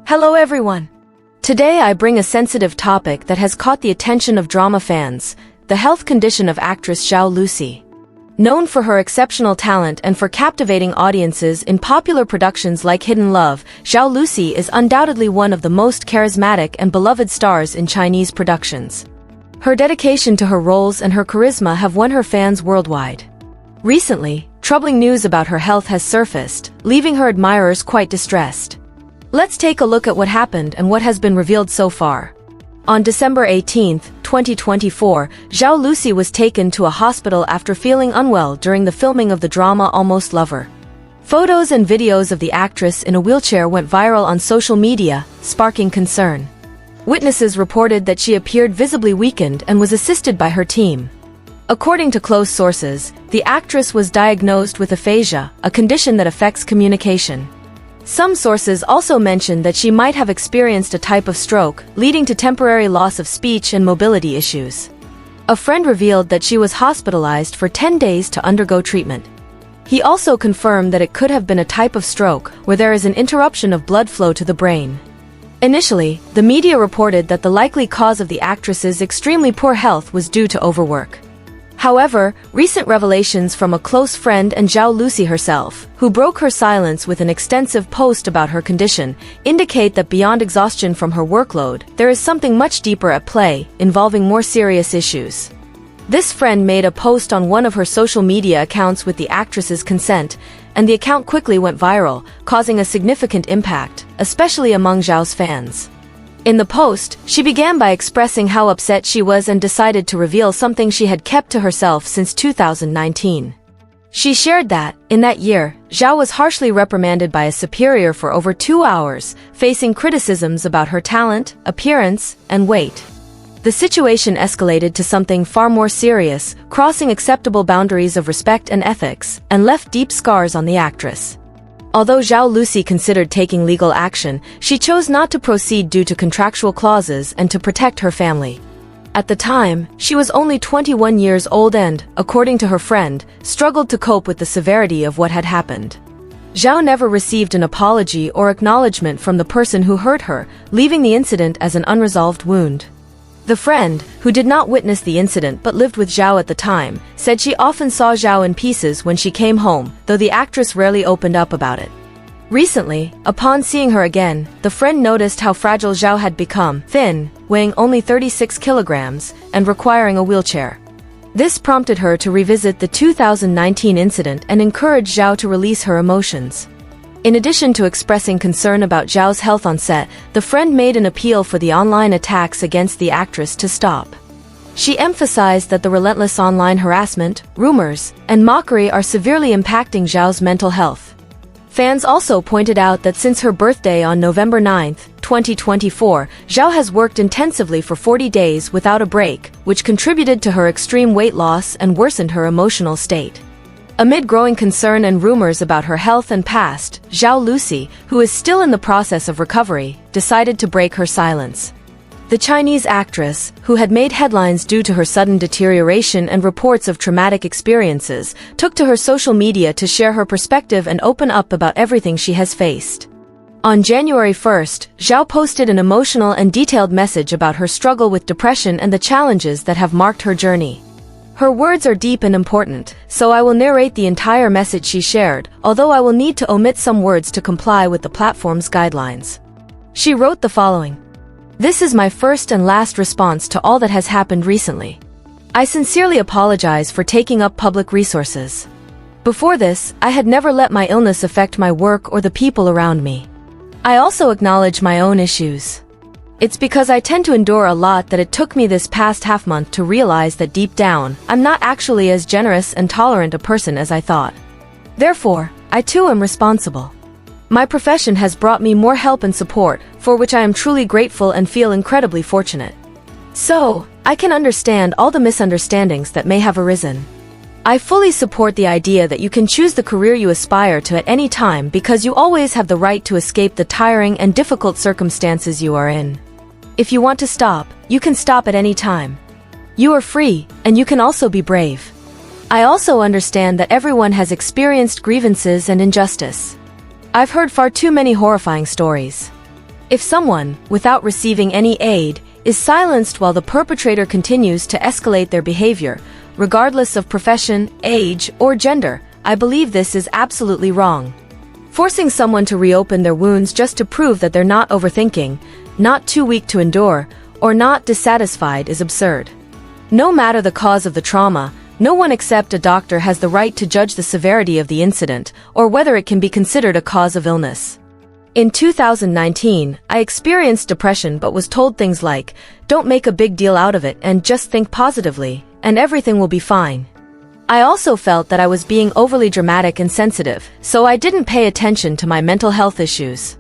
Hello everyone! Today I bring a sensitive topic that has caught the attention of drama fans, the health condition of actress Zhao Lusi. Known for her exceptional talent and for captivating audiences in popular productions like Hidden Love, Zhao Lusi is undoubtedly one of the most charismatic and beloved stars in Chinese productions. Her dedication to her roles and her charisma have won her fans worldwide. Recently, troubling news about her health has surfaced, leaving her admirers quite distressed. Let's take a look at what happened and what has been revealed so far. On December 18, 2024, Zhao Lusi was taken to a hospital after feeling unwell during the filming of the drama Almostlover. Photos and videos of the actress in a wheelchair went viral on social media, sparking concern. Witnesses reported that she appeared visibly weakened and was assisted by her team. According to close sources, the actress was diagnosed with aphasia, a condition that affects communication. Some sources also mentioned that she might have experienced a type of stroke, leading to temporary loss of speech and mobility issues. A friend revealed that she was hospitalized for 10 days to undergo treatment. He also confirmed that it could have been a type of stroke, where there is an interruption of blood flow to the brain. Initially, the media reported that the likely cause of the actress's extremely poor health was due to overwork. However, recent revelations from a close friend and Zhao Lusi herself, who broke her silence with an extensive post about her condition, indicate that beyond exhaustion from her workload, there is something much deeper at play, involving more serious issues. This friend made a post on one of her social media accounts with the actress's consent, and the account quickly went viral, causing a significant impact, especially among Zhao's fans. In the post, she began by expressing how upset she was and decided to reveal something she had kept to herself since 2019. She shared that, in that year, Zhao was harshly reprimanded by a superior for over 2 hours, facing criticisms about her talent, appearance, and weight. The situation escalated to something far more serious, crossing acceptable boundaries of respect and ethics, and left deep scars on the actress. Although Zhao Lusi considered taking legal action, she chose not to proceed due to contractual clauses and to protect her family. At the time, she was only 21 years old and, according to her friend, struggled to cope with the severity of what had happened. Zhao never received an apology or acknowledgement from the person who hurt her, leaving the incident as an unresolved wound. The friend, who did not witness the incident but lived with Zhao at the time, said she often saw Zhao in pieces when she came home, though the actress rarely opened up about it. Recently, upon seeing her again, the friend noticed how fragile Zhao had become, thin, weighing only 36 kilograms, and requiring a wheelchair. This prompted her to revisit the 2019 incident and encourage Zhao to release her emotions. In addition to expressing concern about Zhao's health on set, the friend made an appeal for the online attacks against the actress to stop. She emphasized that the relentless online harassment, rumors, and mockery are severely impacting Zhao's mental health. Fans also pointed out that since her birthday on November 9, 2024, Zhao has worked intensively for 40 days without a break, which contributed to her extreme weight loss and worsened her emotional state. Amid growing concern and rumors about her health and past, Zhao Lusi, who is still in the process of recovery, decided to break her silence. The Chinese actress, who had made headlines due to her sudden deterioration and reports of traumatic experiences, took to her social media to share her perspective and open up about everything she has faced. On January 1, Zhao posted an emotional and detailed message about her struggle with depression and the challenges that have marked her journey. Her words are deep and important, so I will narrate the entire message she shared, although I will need to omit some words to comply with the platform's guidelines. She wrote the following: "This is my first and last response to all that has happened recently. I sincerely apologize for taking up public resources. Before this, I had never let my illness affect my work or the people around me. I also acknowledge my own issues. It's because I tend to endure a lot that it took me this past half month to realize that deep down, I'm not actually as generous and tolerant a person as I thought. Therefore, I too am responsible. My profession has brought me more help and support, for which I am truly grateful and feel incredibly fortunate. So, I can understand all the misunderstandings that may have arisen. I fully support the idea that you can choose the career you aspire to at any time because you always have the right to escape the tiring and difficult circumstances you are in. If you want to stop, you can stop at any time. You are free, and you can also be brave. I also understand that everyone has experienced grievances and injustice. I've heard far too many horrifying stories. If someone, without receiving any aid, is silenced while the perpetrator continues to escalate their behavior, regardless of profession, age, or gender, I believe this is absolutely wrong. Forcing someone to reopen their wounds just to prove that they're not overthinking, not too weak to endure, or not dissatisfied is absurd. No matter the cause of the trauma, no one except a doctor has the right to judge the severity of the incident or whether it can be considered a cause of illness. In 2019, I experienced depression but was told things like, "Don't make a big deal out of it and just think positively, and everything will be fine." I also felt that I was being overly dramatic and sensitive, so I didn't pay attention to my mental health issues.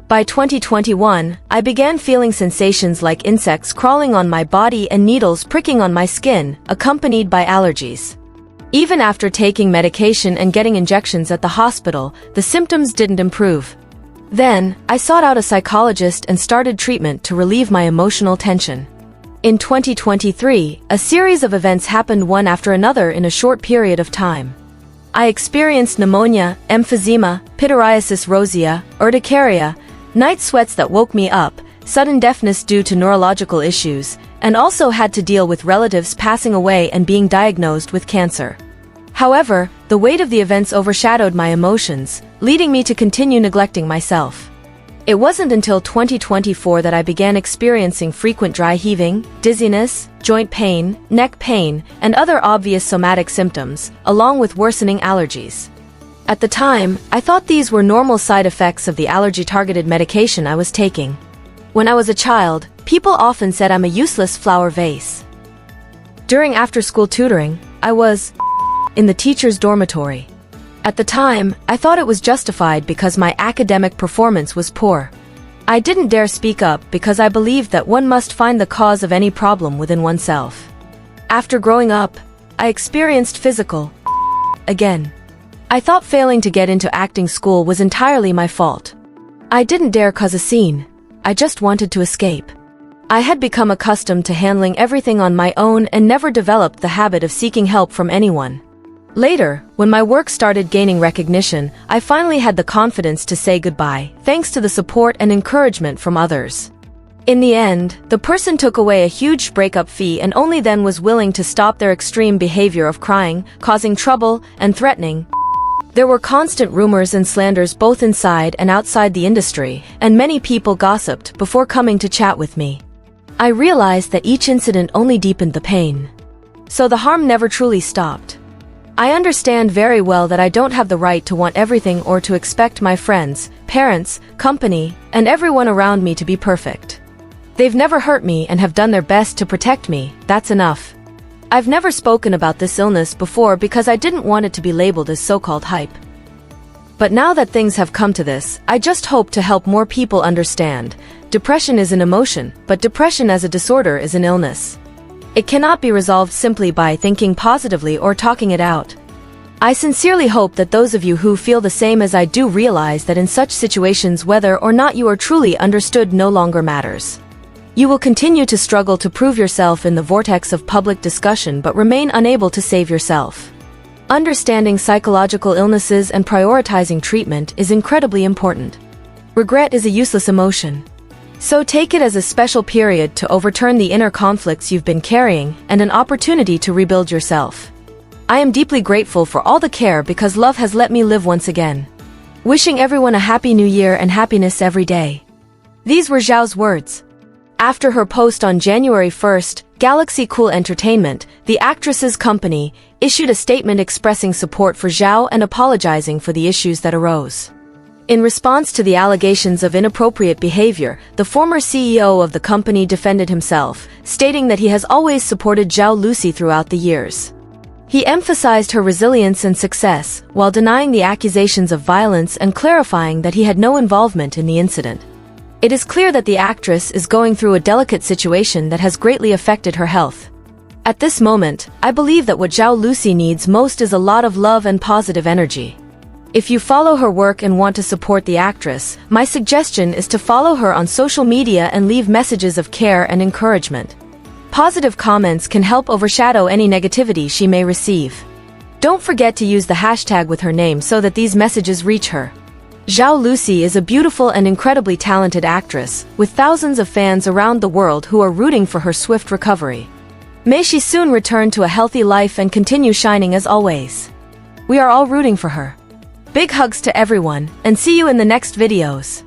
By 2021, I began feeling sensations like insects crawling on my body and needles pricking on my skin, accompanied by allergies. Even after taking medication and getting injections at the hospital, the symptoms didn't improve. Then, I sought out a psychologist and started treatment to relieve my emotional tension. In 2023, a series of events happened one after another in a short period of time. I experienced pneumonia, emphysema, pityriasis rosea, urticaria, night sweats that woke me up, sudden deafness due to neurological issues, and also had to deal with relatives passing away and being diagnosed with cancer. However, the weight of the events overshadowed my emotions, leading me to continue neglecting myself. It wasn't until 2024 that I began experiencing frequent dry heaving, dizziness, joint pain, neck pain, and other obvious somatic symptoms, along with worsening allergies. At the time, I thought these were normal side effects of the allergy-targeted medication I was taking. When I was a child, people often said I'm a useless flower vase. During after-school tutoring, I was in the teacher's dormitory. At the time, I thought it was justified because my academic performance was poor. I didn't dare speak up because I believed that one must find the cause of any problem within oneself. After growing up, I experienced physical again. I thought failing to get into acting school was entirely my fault. I didn't dare cause a scene. I just wanted to escape. I had become accustomed to handling everything on my own and never developed the habit of seeking help from anyone. Later, when my work started gaining recognition, I finally had the confidence to say goodbye, thanks to the support and encouragement from others. In the end, the person took away a huge breakup fee and only then was willing to stop their extreme behavior of crying, causing trouble, and threatening. There were constant rumors and slanders both inside and outside the industry, and many people gossiped before coming to chat with me. I realized that each incident only deepened the pain. So the harm never truly stopped. I understand very well that I don't have the right to want everything or to expect my friends, parents, company, and everyone around me to be perfect. They've never hurt me and have done their best to protect me, that's enough. I've never spoken about this illness before because I didn't want it to be labeled as so-called hype. But now that things have come to this, I just hope to help more people understand. Depression is an emotion, but depression as a disorder is an illness. It cannot be resolved simply by thinking positively or talking it out. I sincerely hope that those of you who feel the same as I do realize that in such situations whether or not you are truly understood no longer matters. You will continue to struggle to prove yourself in the vortex of public discussion but remain unable to save yourself. Understanding psychological illnesses and prioritizing treatment is incredibly important. Regret is a useless emotion. So take it as a special period to overturn the inner conflicts you've been carrying and an opportunity to rebuild yourself. I am deeply grateful for all the care because love has let me live once again. Wishing everyone a happy new year and happiness every day. These were Zhao's words. After her post on January 1st, Galaxy Cool Entertainment, the actress's company, issued a statement expressing support for Zhao and apologizing for the issues that arose. In response to the allegations of inappropriate behavior, the former CEO of the company defended himself, stating that he has always supported Zhao Lusi throughout the years. He emphasized her resilience and success, while denying the accusations of violence and clarifying that he had no involvement in the incident. It is clear that the actress is going through a delicate situation that has greatly affected her health. At this moment, I believe that what Zhao Lusi needs most is a lot of love and positive energy. If you follow her work and want to support the actress, my suggestion is to follow her on social media and leave messages of care and encouragement. Positive comments can help overshadow any negativity she may receive. Don't forget to use the hashtag with her name so that these messages reach her. Zhao Lusi is a beautiful and incredibly talented actress, with thousands of fans around the world who are rooting for her swift recovery. May she soon return to a healthy life and continue shining as always. We are all rooting for her. Big hugs to everyone, and see you in the next videos.